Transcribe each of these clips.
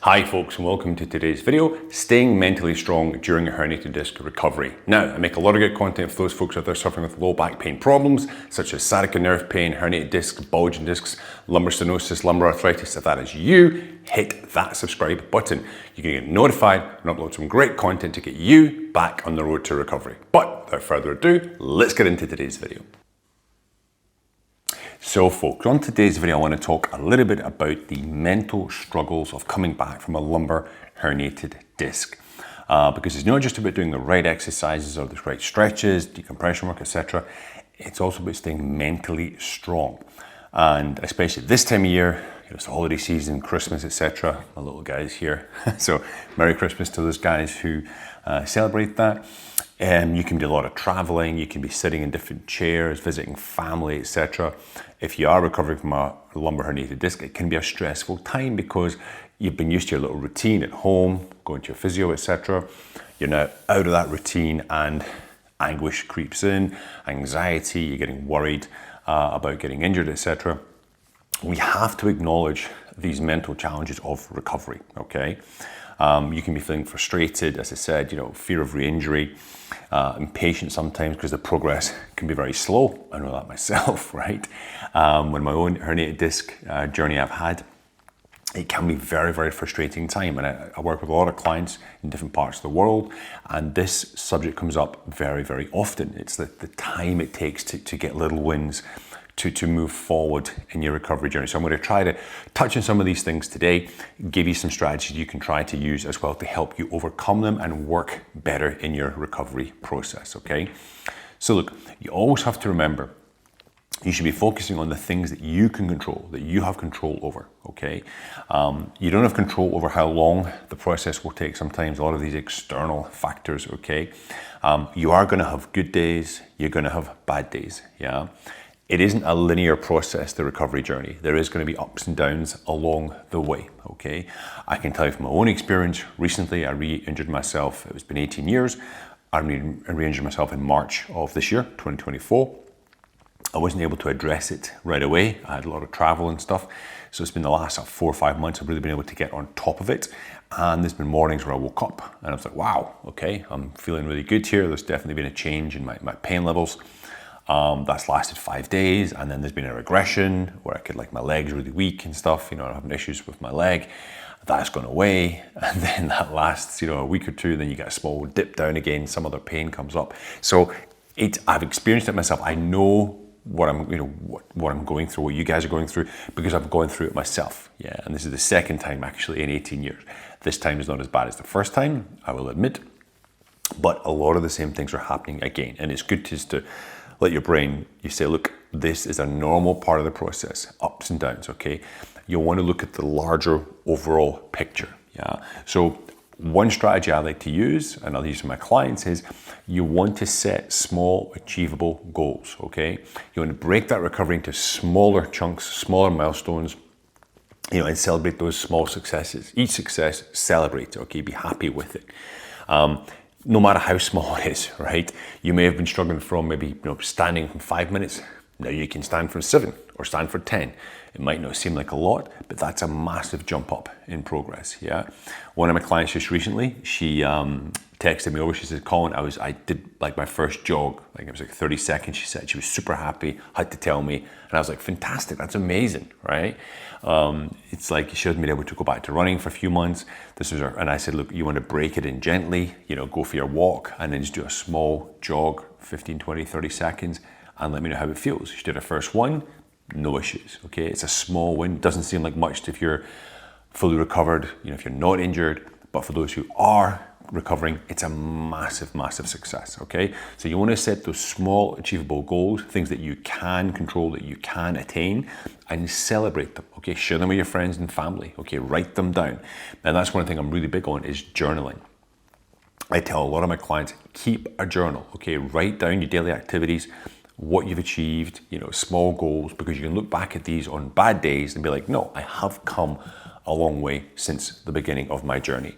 Hi folks, and welcome to today's video, staying mentally strong during a herniated disc recovery. Now, I make a lot of good content for those folks out there suffering with low back pain problems, such as sciatica nerve pain, herniated discs, bulging discs, lumbar stenosis, lumbar arthritis. If that is you, hit that subscribe button. You can get notified and upload some great content to get you back on the road to recovery. But without further ado, let's get into today's video. So folks, on today's video I want to talk a little bit about the mental struggles of coming back from a lumbar herniated disc. Because it's not just about doing the right exercises or the right stretches, decompression work, etc. It's also about staying mentally strong. And especially this time of year, it's the holiday season, Christmas, etc. My little guys here. So Merry Christmas to those guys who celebrate that. You can do a lot of traveling, you can be sitting in different chairs, visiting family, etc. If you are recovering from a lumbar herniated disc, it can be a stressful time because you've been used to your little routine at home, going to your physio, etc. You're now out of that routine and anguish creeps in, anxiety, you're getting worried about getting injured, etc. We have to acknowledge these mental challenges of recovery, okay? You can be feeling frustrated, as I said, fear of re-injury, impatient sometimes because the progress can be very slow. I know that myself, right? When my own herniated disc journey I've had, it can be very, very frustrating time. And I work with a lot of clients in different parts of the world, and this subject comes up very, very often. It's the time it takes to get little wins, to move forward in your recovery journey. So I'm going to try to touch on some of these things today, give you some strategies you can try to use as well to help you overcome them and work better in your recovery process, okay? So look, you always have to remember, you should be focusing on the things that you can control, that you have control over, okay? You don't have control over how long the process will take sometimes, a lot of these external factors, okay? You are going to have good days, you're going to have bad days, yeah? It isn't a linear process, the recovery journey. There is going to be ups and downs along the way, okay? I can tell you from my own experience, recently I re-injured myself. It's been 18 years. I re-injured myself in March of this year, 2024. I wasn't able to address it right away. I had a lot of travel and stuff. So it's been the last 4 or 5 months I've really been able to get on top of it. And there's been mornings where I woke up and I was like, wow, okay, I'm feeling really good here. There's definitely been a change in my pain levels. That's lasted 5 days, and then there's been a regression where my leg's really weak and stuff, I'm having issues with my leg. That's gone away, and then that lasts, a week or two, then you get a small dip down again, some other pain comes up. So I've experienced it myself. I know what I'm, what I'm going through, what you guys are going through, because I've gone through it myself. Yeah, and this is the second time actually in 18 years. This time is not as bad as the first time, I will admit, but a lot of the same things are happening again, and it's good to let your brain, you say, look, this is a normal part of the process, ups and downs, okay? You'll want to look at the larger overall picture, yeah? So one strategy I like to use, and I'll use for my clients, is you want to set small, achievable goals, okay? You want to break that recovery into smaller chunks, smaller milestones, and celebrate those small successes. Each success, celebrate, okay? Be happy with it. No matter how small it is, right? You may have been struggling from maybe standing from 5 minutes. Now you can stand for 7 or stand for 10. It might not seem like a lot, but that's a massive jump up in progress, yeah? One of my clients just recently, she texted me over, she said, Colin, I did my first jog, it was 30 seconds, she said. She was super happy, had to tell me, and I was like, fantastic, that's amazing, right? It's like she hasn't been able to go back to running for a few months. And I said, look, you want to break it in gently, go for your walk, and then just do a small jog, 15, 20, 30 seconds, and let me know how it feels. She did her first one, no issues, okay? It's a small win, doesn't seem like much if you're fully recovered, if you're not injured, but for those who are recovering, it's a massive, massive success, okay? So you want to set those small, achievable goals, things that you can control, that you can attain, and celebrate them, okay? Share them with your friends and family, okay? Write them down. And that's one thing I'm really big on is journaling. I tell a lot of my clients, keep a journal, okay? Write down your daily activities, what you've achieved, small goals, because you can look back at these on bad days and be like, no, I have come a long way since the beginning of my journey.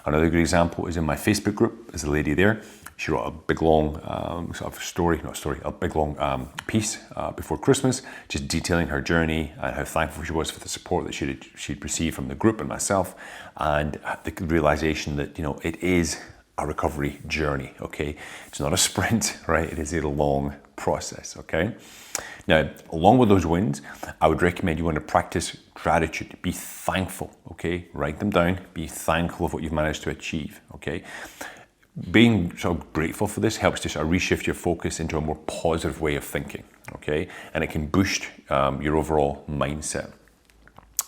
Another good example is in my Facebook group. There's a lady there. She wrote a big long a big long piece before Christmas, just detailing her journey and how thankful she was for the support that she'd received from the group and myself, and the realization that, you know, it is a recovery journey, okay? It's not a sprint, right? It is a long process, okay? Now, along with those wins, I would recommend you want to practice gratitude. Be thankful, okay? Write them down. Be thankful of what you've managed to achieve, okay? Being sort of grateful for this helps to sort of reshift your focus into a more positive way of thinking, okay? And it can boost your overall mindset.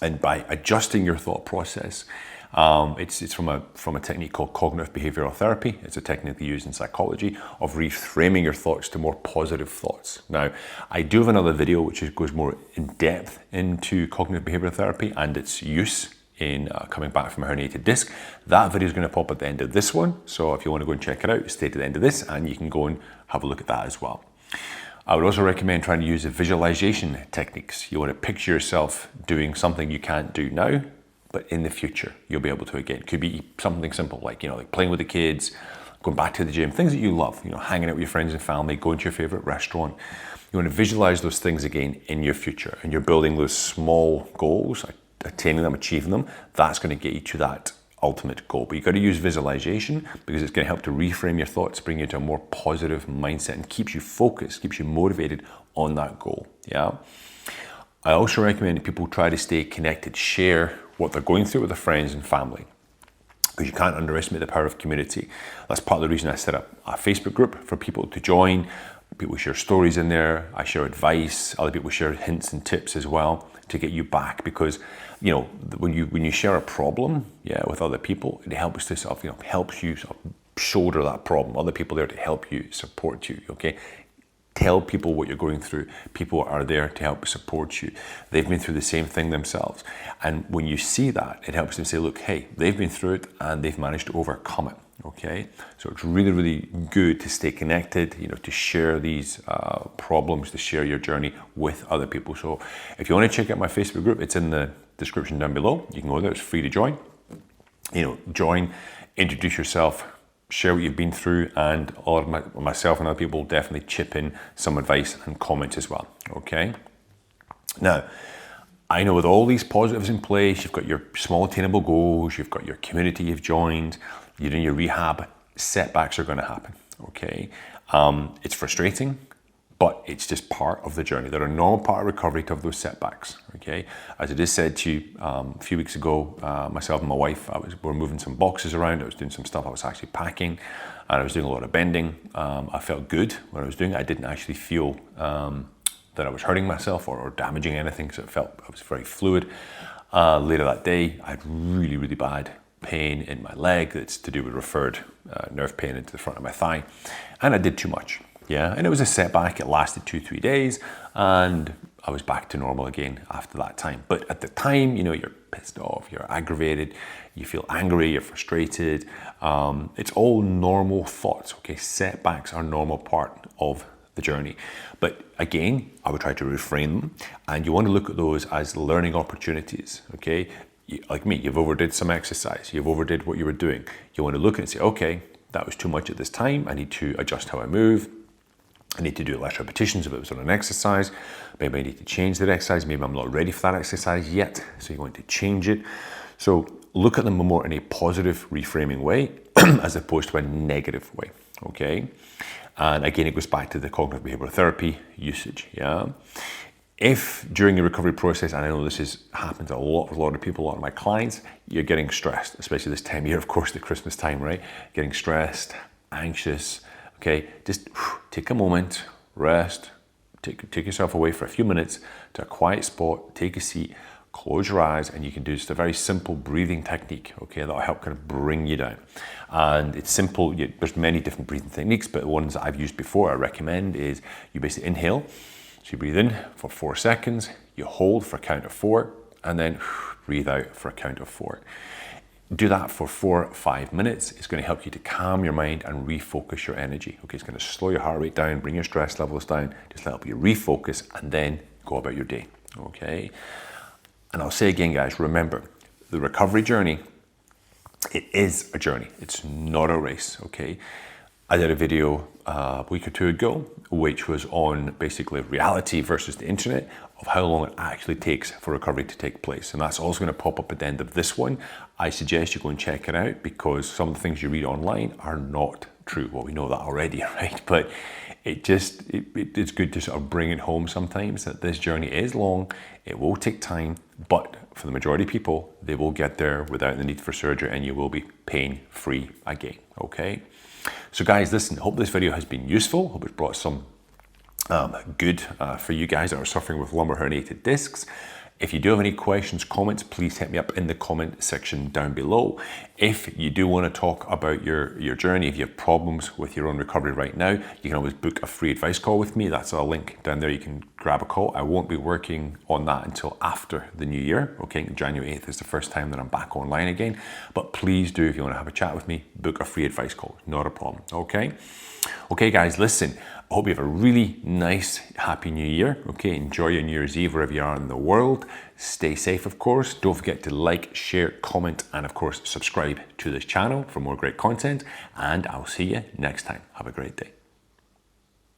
And by adjusting your thought process, it's from a technique called cognitive behavioral therapy. It's a technique used in psychology of reframing your thoughts to more positive thoughts. Now, I do have another video which goes more in depth into cognitive behavioral therapy and its use in coming back from a herniated disc. That video is going to pop at the end of this one. So if you want to go and check it out, stay to the end of this and you can go and have a look at that as well. I would also recommend trying to use the visualization techniques. You want to picture yourself doing something you can't do now, but in the future, you'll be able to again. It could be something simple like, like playing with the kids, going back to the gym, things that you love, hanging out with your friends and family, going to your favorite restaurant. You want to visualize those things again in your future, and you're building those small goals, attaining them, achieving them. That's going to get you to that ultimate goal. But you've got to use visualization because it's going to help to reframe your thoughts, bring you to a more positive mindset, and keeps you focused, keeps you motivated on that goal. Yeah. I also recommend that people try to stay connected, share what they're going through with their friends and family, because you can't underestimate the power of community. That's part of the reason I set up a Facebook group for people to join. People share stories in there. I share advice. Other people share hints and tips as well to get you back, because when you share a problem with other people, it helps to helps you shoulder that problem. Other people there to help you, support you. Okay. Tell people what you're going through. People are there to help support you. They've been through the same thing themselves. And when you see that, it helps them say, look, hey, they've been through it and they've managed to overcome it. Okay. So it's really, really good to stay connected, to share these problems, to share your journey with other people. So if you want to check out my Facebook group, it's in the description down below. You can go there. It's free to join. Join, introduce yourself, share what you've been through, and all of myself and other people will definitely chip in some advice and comments as well, okay? Now, I know with all these positives in place, you've got your small attainable goals, you've got your community you've joined, you're doing your rehab, setbacks are gonna happen, okay? It's frustrating, but it's just part of the journey. They're a normal part of recovery to have those setbacks, okay? As I just said to you a few weeks ago, myself and my wife, we were moving some boxes around. I was doing some stuff. I was actually packing, and I was doing a lot of bending. I felt good when I was doing it. I didn't actually feel that I was hurting myself or damaging anything, so I was very fluid. Later that day, I had really, really bad pain in my leg. It's to do with referred nerve pain into the front of my thigh, and I did too much. Yeah, and it was a setback. It lasted 2-3 days, and I was back to normal again after that time. But at the time, you're pissed off, you're aggravated, you feel angry, you're frustrated. It's all normal thoughts, okay? Setbacks are a normal part of the journey. But again, I would try to reframe them, and you want to look at those as learning opportunities, okay? Like me, you've overdid some exercise, you've overdid what you were doing. You want to look at it and say, okay, that was too much at this time. I need to adjust how I move. I need to do less repetitions if it was on an exercise. Maybe I need to change that exercise. Maybe I'm not ready for that exercise yet, so you want to change it. So look at them more in a positive reframing way as opposed to a negative way, okay? And again, it goes back to the cognitive behavioral therapy usage, yeah? If during your recovery process, and I know this happens a lot with a lot of people, a lot of my clients, you're getting stressed, especially this time of year, of course, the Christmas time, right? Getting stressed, anxious, okay, just take a moment, rest, take yourself away for a few minutes to a quiet spot, take a seat, close your eyes, and you can do just a very simple breathing technique, okay, that'll help kind of bring you down. And it's simple, there's many different breathing techniques, but the ones that I've used before, I recommend is you basically inhale, so you breathe in for 4 seconds, you hold for a count of 4, and then breathe out for a count of 4. Do that for 4 or 5 minutes. It's going to help you to calm your mind and refocus your energy. Okay, it's going to slow your heart rate down, bring your stress levels down, just help you refocus and then go about your day. Okay. And I'll say again, guys, remember, the recovery journey, it is a journey. It's not a race, okay? I did a video a week or two ago, which was on basically reality versus the internet, of how long it actually takes for recovery to take place. And that's also going to pop up at the end of this one. I suggest you go and check it out, because some of the things you read online are not true. Well, we know that already, right? But it's good to sort of bring it home sometimes, that this journey is long, it will take time, but for the majority of people, they will get there without the need for surgery, and you will be pain-free again, okay? So guys, listen, hope this video has been useful. Hope it's brought some good for you guys that are suffering with lumbar herniated discs. If you do have any questions, comments, please hit me up in the comment section down below. If you do want to talk about your journey, if you have problems with your own recovery right now, you can always book a free advice call with me. That's a link down there. You can grab a call. I won't be working on that until after the new year. Okay, January 8th is the first time that I'm back online again. But please do, if you want to have a chat with me, book a free advice call. Not a problem, okay? Okay guys, listen, I hope you have a really nice, happy new year. Okay, enjoy your New Year's Eve wherever you are in the world. Stay safe, of course. Don't forget to like, share, comment, and of course, subscribe to this channel for more great content. And I'll see you next time. Have a great day.